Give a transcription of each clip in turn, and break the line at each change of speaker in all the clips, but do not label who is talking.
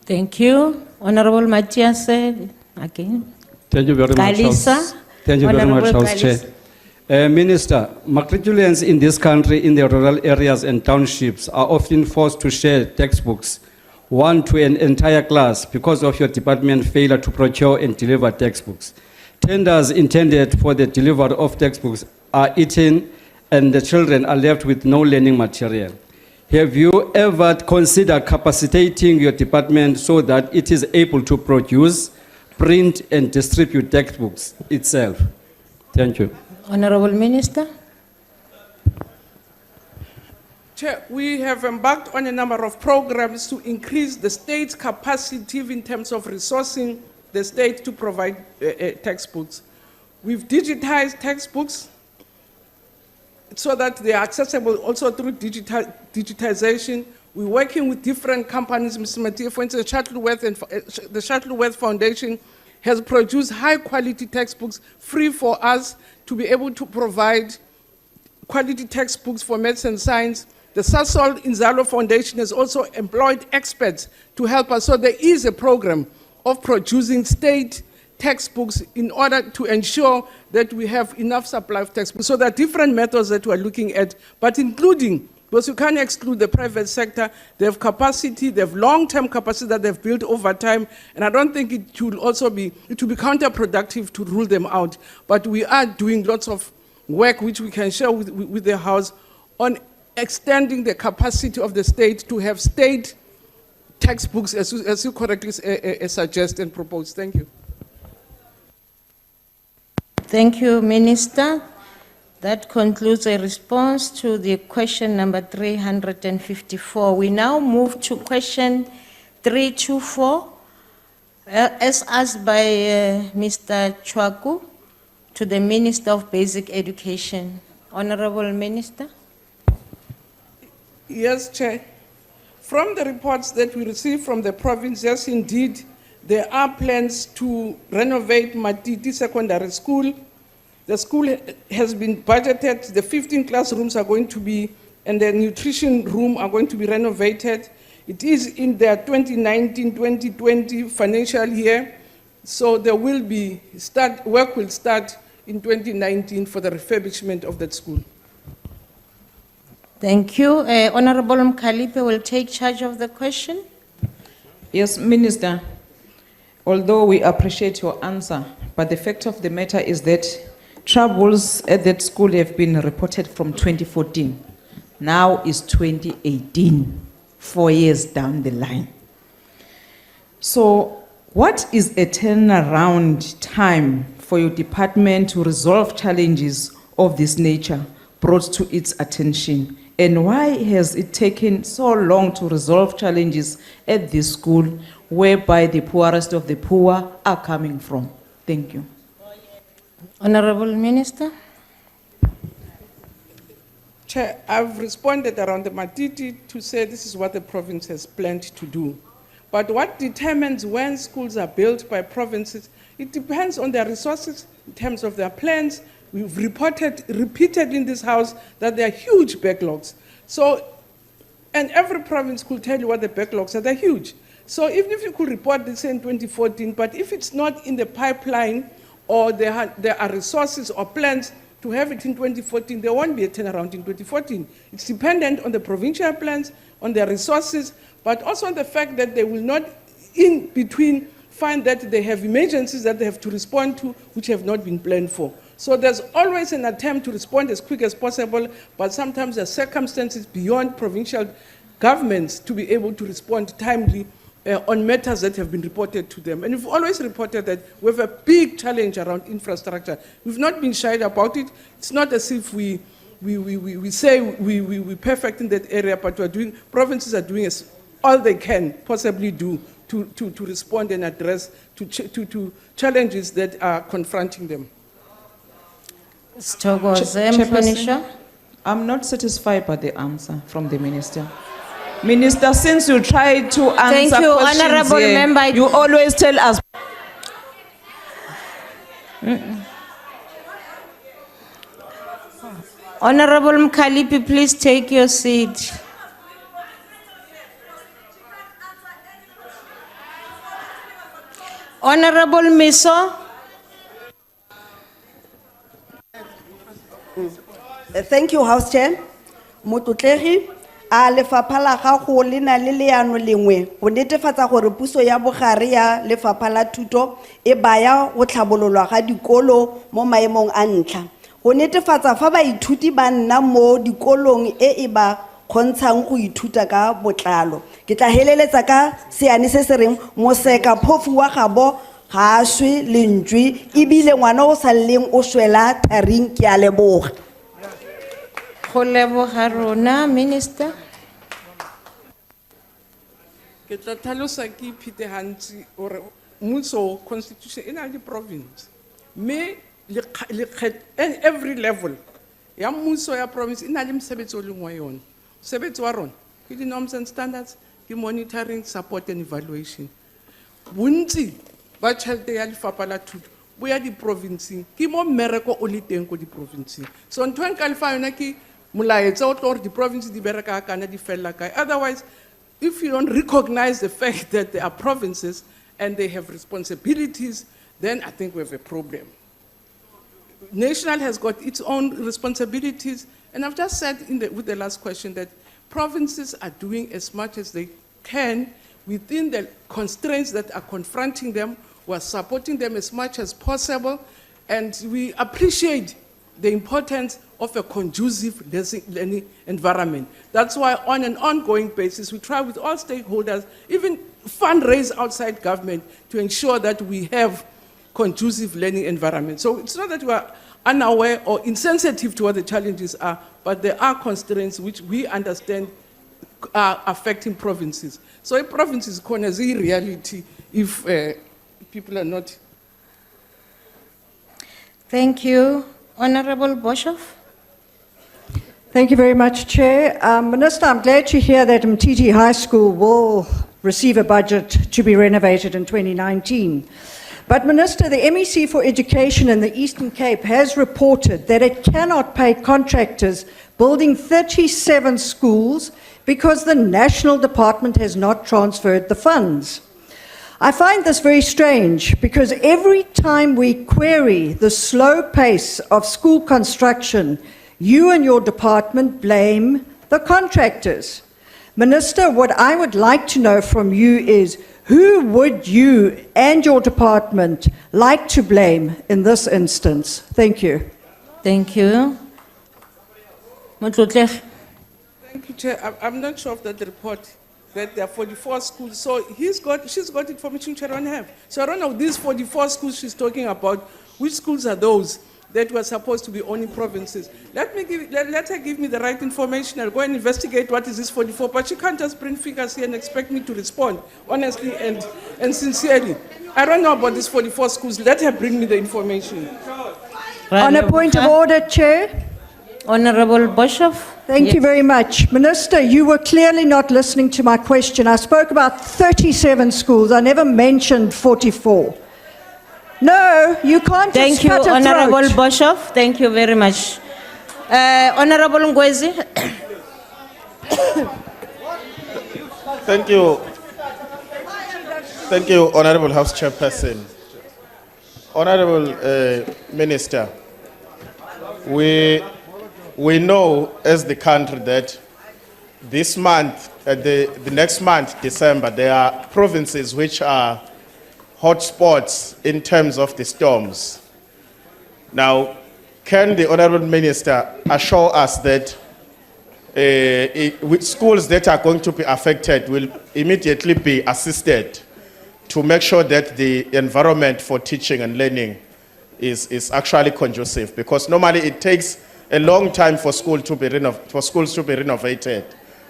Thank you. Honorable Matthias, again.
Thank you very much, House.
Kalisa.
Thank you very much,
Honorable
House Chair.
Kalisa.
Minister, matriculants in this country in the rural areas and townships are often forced to share textbooks, one to an entire class, because of your department failure to procure and deliver textbooks. Tenders intended for the delivery of textbooks are eaten and the children are left with no learning material. Have you ever considered capacitating your department so that it is able to produce, print and distribute textbooks itself? Thank you.
Honorable Minister.
Chair, we have embarked on a number of programs to increase the state's capacity in terms of resourcing the state to provide textbooks. We've digitized textbooks so that they are accessible also through digitization. We're working with different companies, Mr. Mathieu. For instance, the Shuttleworth Foundation has produced high-quality textbooks free for us to be able to provide quality textbooks for maths and science. The Sasol Inzalo Foundation has also employed experts to help us. So there is a program of producing state textbooks in order to ensure that we have enough supply of textbooks. So there are different methods that we're looking at, but including, because you can't exclude the private sector, they have capacity, they have long-term capacity that they've built over time, and I don't think it will be counterproductive to rule them out. But we are doing lots of work which we can share with the House on extending the capacity of the state to have state textbooks, as you correctly suggest and propose. Thank you.
Thank you, Minister. That concludes a response to the question number 354. We now move to question 324, as asked by Mr. Chwaku to the Minister of Basic Education. Honorable Minister.
Yes, Chair. From the reports that we received from the province, yes, indeed, there are plans to renovate Matiti Secondary School. The school has been budgeted. The 15 classrooms are going to be, and the nutrition room are going to be renovated. It is in their 2019-2020 financial year, so there will be work will start in 2019 for the refurbishment of that school.
Thank you. Honorable Mkalipe will take charge of the question.
Yes, Minister. Although we appreciate your answer, but the fact of the matter is that troubles at that school have been reported from 2014. Now is 2018, 4 years down the line. So what is a turnaround time for your department to resolve challenges of this nature brought to its attention? And why has it taken so long to resolve challenges at this school whereby the poorest of the poor are coming from? Thank you.
Honorable Minister.
Chair, I've responded around the Matiti to say this is what the province has planned to do. But what determines when schools are built by provinces, it depends on their resources in terms of their plans. We've repeated in this House that there are huge backlogs. So, and every province could tell you what the backlogs are, they're huge. So even if you could report this in 2014, but if it's not in the pipeline or there are resources or plans to have it in 2014, there won't be a turnaround in 2014. It's dependent on the provincial plans, on their resources, but also on the fact that they will not, in between, find that they have emergencies that they have to respond to, which have not been planned for. So there's always an attempt to respond as quick as possible, but sometimes there are circumstances beyond provincial governments to be able to respond timely on matters that have been reported to them. And we've always reported that we have a big challenge around infrastructure. We've not been shy about it. It's not as if we say we're perfect in that area, but provinces are doing all they can possibly do to respond and address to challenges that are confronting them.
Chairperson, I'm not satisfied by the answer from the Minister. Minister, since you tried to answer questions
Honorable
here,
Member.
you always tell us.
Honorable Mkalipi, please take your seat. Honorable Miso.
Thank you, House Chair. Motlotlegi, a lefapha la gago le na le leano lengwe go netefatsa gore puso ya bogare ya lefapha la thuto e baya go tlhabololwa ga dikolo mo maemong a ntlha. Go netefatsa fa baithuti ba nna mo dikolong e ba kgontshang go ithuta ka botlalo. Ke tla heleletsa ka seane se se reng moseka phofu wa gabo ga a swe lentswe ebile ngwana o sa leng o swela tharing ke a leboga.
Go leboga rona, Minister.
Ke tla tlhalosa ke iphete hantsi gore mmuso constitution ena le province. Me every level ya mmuso ya province ina le mosebetsi o leng wa yona. Mosebetsi wa rona ke di norms and standards, ke monitoring, support and evaluation. Bontsi ba tšhelete ya lefapha la thuto bo ya di provinceng ke mo mmereko o le teng ko di provinceng. So ntho e nka lefa yona ke molaetsa o tlo gore di province di bereka kana di fella kae. Otherwise, if you don't recognize the fact that they are provinces and they have responsibilities, then I think we have a problem. National has got its own responsibilities, and I've just said with the last question that provinces are doing as much as they can within the constraints that are confronting them. We're supporting them as much as possible, and we appreciate the importance of a conducive learning environment. That's why on an ongoing basis, we try with all stakeholders, even fundraise outside government to ensure that we have conducive learning environment. So it's not that we are unaware or insensitive to what the challenges are, but there are constraints which we understand are affecting provinces. So in provinces, is a reality if people are not.
Thank you. Honorable Boshoff.
Thank you very much, Chair. Minister, I'm glad to hear that Mtiti High School will receive a budget to be renovated in 2019. But Minister, the MEC for Education in the Eastern Cape has reported that it cannot pay contractors building 37 schools because the National Department has not transferred the funds. I find this very strange because every time we query the slow pace of school construction, you and your department blame the contractors. Minister, what I would like to know from you is who would you and your department like to blame in this instance? Thank you.
Thank you. Motlotlegi.
Thank you, Chair. I'm not sure of that report, that there are 44 schools. So she's got information I don't have. So I don't know these 44 schools she's talking about, which schools are those that were supposed to be only provinces. Let her give me the right information. I'll go and investigate what is this 44, but she can't just bring figures here and expect me to respond, honestly and sincerely. I don't know about these 44 schools. Let her bring me the information.
On a point of order, Chair.
Honorable Boshoff.
Thank you very much. Minister, you were clearly not listening to my question. I spoke about 37 schools. I never mentioned 44. No, you can't
Thank
just
you,
cut a throat.
Honorable Boshoff. Thank you very much. Honorable Ngwezi.
Thank you. Thank you, Honorable House Chairperson. Honorable Minister, we know as the country that this month, the next month, December, there are provinces which are hotspots in terms of the storms. Now, can the Honorable Minister assure us that with schools that are going to be affected will immediately be assisted to make sure that the environment for teaching and learning is actually conducive? Because normally it takes a long time for schools to be renovated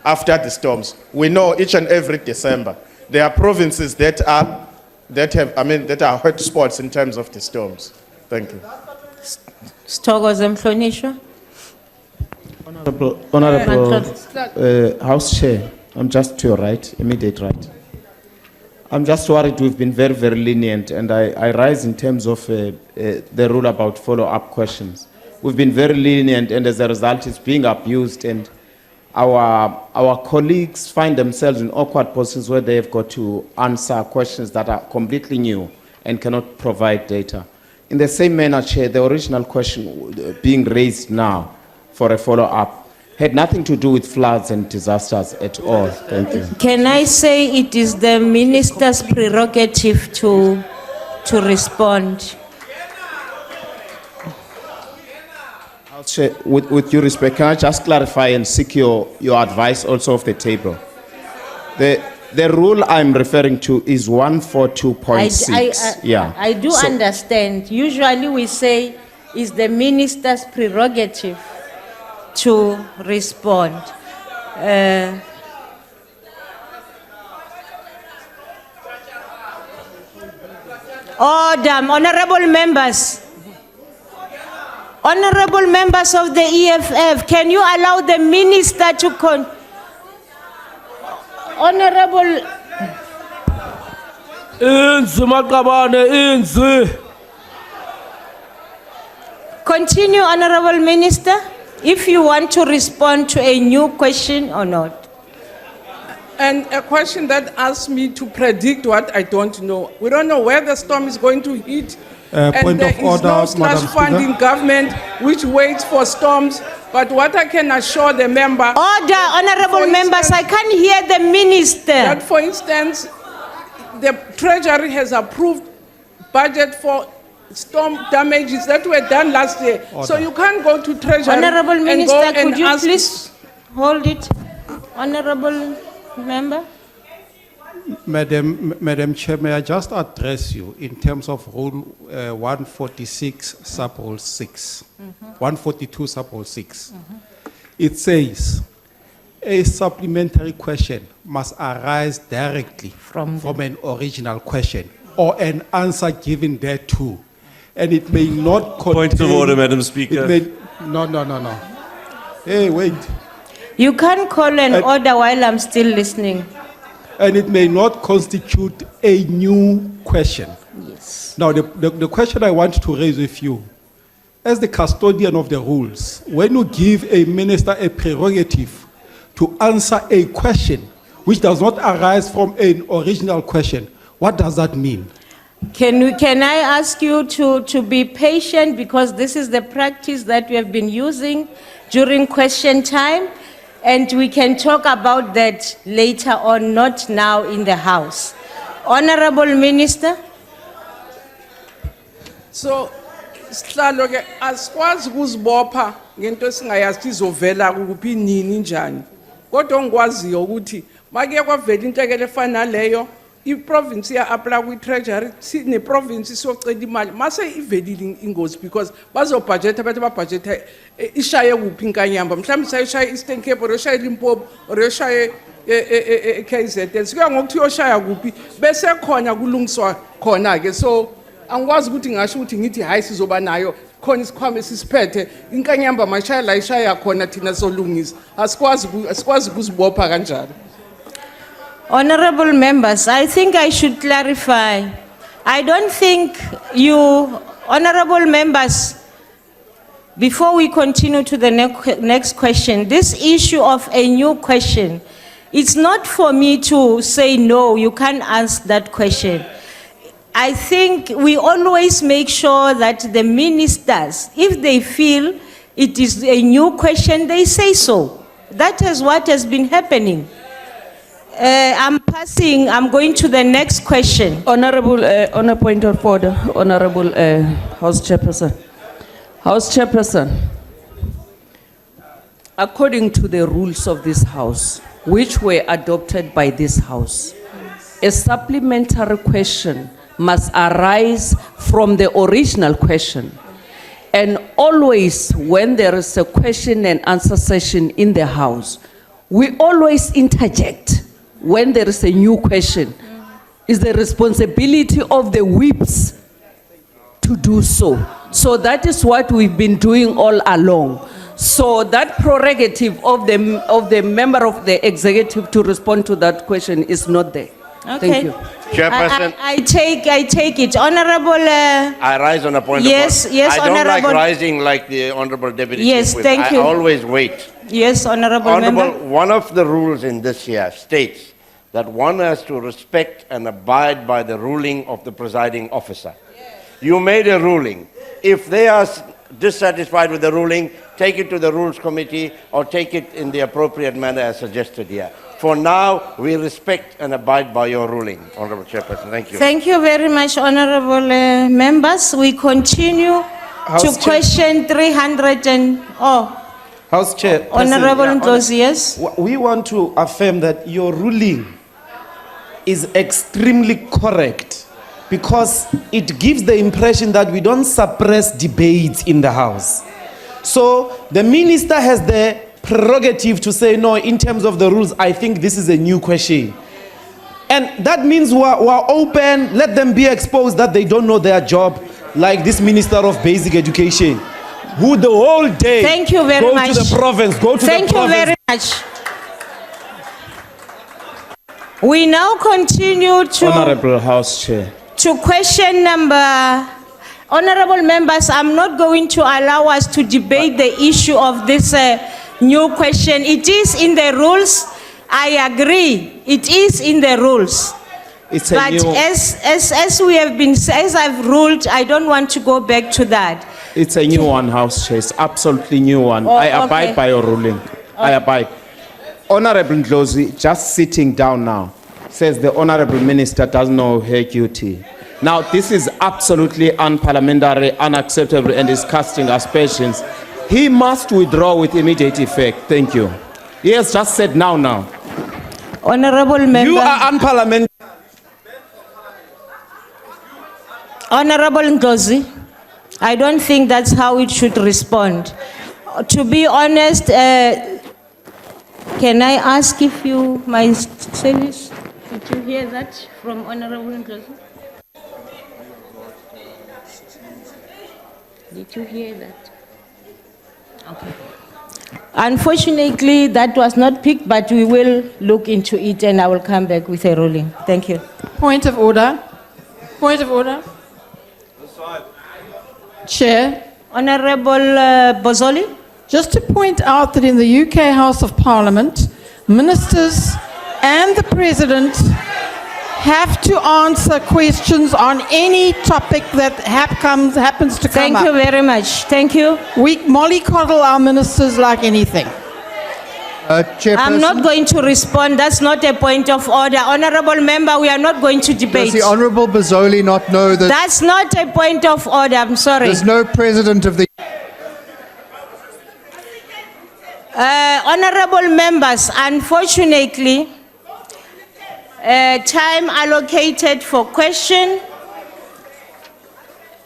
after the storms. We know each and every December there are provinces that are hotspots in terms of the storms. Thank you.
Stogoze Mhlonishwa.
Honorable House Chair, I'm just to your right, immediate right. I'm just worried we've been very, very lenient, and I rise in terms of the rule about follow-up questions. We've been very lenient, and as a result, it's being abused, and our colleagues find themselves in awkward positions where they've got to answer questions that are completely new and cannot provide data. In the same manner, Chair, the original question being raised now for a follow-up had nothing to do with floods and disasters at all. Thank you.
Can I say it is the minister's prerogative to respond?
Chair, with due respect, can I just clarify and seek your advice also of the table? The rule I'm referring to is 142.6. Yeah.
I do
So-
understand. Usually we say it's the minister's prerogative to respond. Order, honorable members. Honorable members of the EFF, can you allow the minister to Honorable, continue, Honorable Minister, if you want to respond to a new question or not.
And a question that asks me to predict what I don't know. We don't know where the storm is going to hit. And
Point
there
of
is
order,
no slush
Madam
fund
Speaker.
in government which waits for storms. But what I can assure the member.
Order, honorable
For
members, I
instance-
can't hear the minister.
That, for instance, the Treasury has approved budget for storm damages that were done last year. So you can't go to Treasury
Honorable
and go
Minister,
and
could you
ask-
please hold it? Honorable member?
Madam Chair, may I just address you in terms of Rule 146 sub-rule 6, 142 sub-rule 6. It says, a supplementary question must arise directly
From
an original question or an answer given thereto. And it may not contain...
Point of order, Madam Speaker.
No. Hey, wait.
You can't call an order while I'm still listening.
And it may not constitute a new question.
Yes.
Now, the question I want to raise with you, as the custodian of the rules, when you give a minister a prerogative to answer a question which does not arise from an original question, what does that mean?
Can I ask you to be patient, because this is the practice that we have been using during question time, and we can talk about that later on, not now in the House. Honorable Minister?
So, sihlalo ke asikwazi ukuzibopha ngento esingayazi izovela kuphi nini njani. Kodwa ngikwaziyo ukuthi make kwavela intekele efana leyo, i-province ya apply kwi-treasury, ne-province siyocela imali. Mase ivelile ingozi because bazobudget abantu babudget ishaye kuphi inkanyamba. Mhlawumbe sayishaya Eastern Cape or yoshaye Limpopo or yoshaye KZN. Sikuya ngokuthi yoshaya kuphi bese khona kulungiswa khona ke. So angikwazi ukuthi ngasho ukuthi ngithi hayi sizoba nayo khona isikhwama esisiphethe inkanyamba mashaya la ishaya khona thina solungisa. Asikwazi ukuzibopha kanjalo.
Honorable members, I think I should clarify. I don't think you, honorable members, before we continue to the next question, this issue of a new question, it's not for me to say no, you can't ask that question. I think we always make sure that the ministers, if they feel it is a new question, they say so. That is what has been happening. I'm going to the next question.
Honorable, on a point of order, Honorable House Chairperson. House Chairperson, according to the rules of this House, which were adopted by this House, a supplementary question must arise from the original question. And always when there is a question and answer session in the House, we always interject when there is a new question. It's the responsibility of the whips to do so. So that is what we've been doing all along. So that prerogative of the member of the executive to respond to that question is not there.
Okay.
Thank you.
Chairperson,
I take it. Honorable,
I rise on a point
Yes,
of order.
yes,
I don't like
Honorable.
rising like the Honorable Deputy
Yes,
Chief Whip.
thank you.
I always wait.
yes, honorable member.
Honorable, one of the rules in this year states that one has to respect and abide by the ruling of the presiding officer. You made a ruling. If they are dissatisfied with the ruling, take it to the Rules Committee or take it in the appropriate manner as suggested here. For now, we respect and abide by your ruling, Honorable Chairperson. Thank you.
Thank you very much, honorable members. We continue to
Chair.
question 300 and,
House Chair.
Honorable
President,
Nkosi, yes.
We want to affirm that your ruling is extremely correct because it gives the impression that we don't suppress debates in the House. So the minister has the prerogative to say, no, in terms of the rules, I think this is a new question. And that means we're open, let them be exposed that they don't know their job, like this Minister of Basic Education, who the whole day
Thank you very
go
much.
to the province, go to
Thank
the
you
province.
very much. We now continue to...
Honorable House Chair.
To question number, honorable members, I'm not going to allow us to debate the issue of this new question. It is in the rules. I agree. It is in the rules.
It's a
But
new,
as we have been, as I've ruled, I don't want to go back to that.
it's a new one, House Chair. It's absolutely new one.
Oh,
I abide
okay.
by your ruling. I abide. Honorable Ndlozi, just sitting down now, says the Honorable Minister doesn't know her duty. Now, this is absolutely unparliamentary, unacceptable, and is casting aspersions. He must withdraw with immediate effect. Thank you. He has just said now.
Honorable member.
You are unparliamentary.
Honorable Nkosi, I don't think that's how it should respond. To be honest, can I ask if you, my service, did you hear that from Honorable Nkosi? Did you hear that? Okay. Unfortunately, that was not picked, but we will look into it and I will come back with a ruling. Thank you.
Point of order. Point of order. Chair,
Honorable Bozoli?
just to point out that in the UK House of Parliament, ministers and the President have to answer questions on any topic that happens to come
Thank
up.
you very much. Thank you.
We mollycoddle our ministers like anything.
I'm not going to respond. That's not a point of order. Honorable member, we are not going to debate.
Does the Honourable Bozzoli not know that
That's not a point of order. I'm sorry.
there's no president of the...
Honorable members, unfortunately, time allocated for question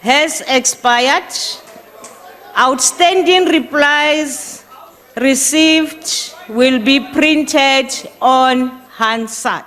has expired. Outstanding replies received will be printed on Hansard.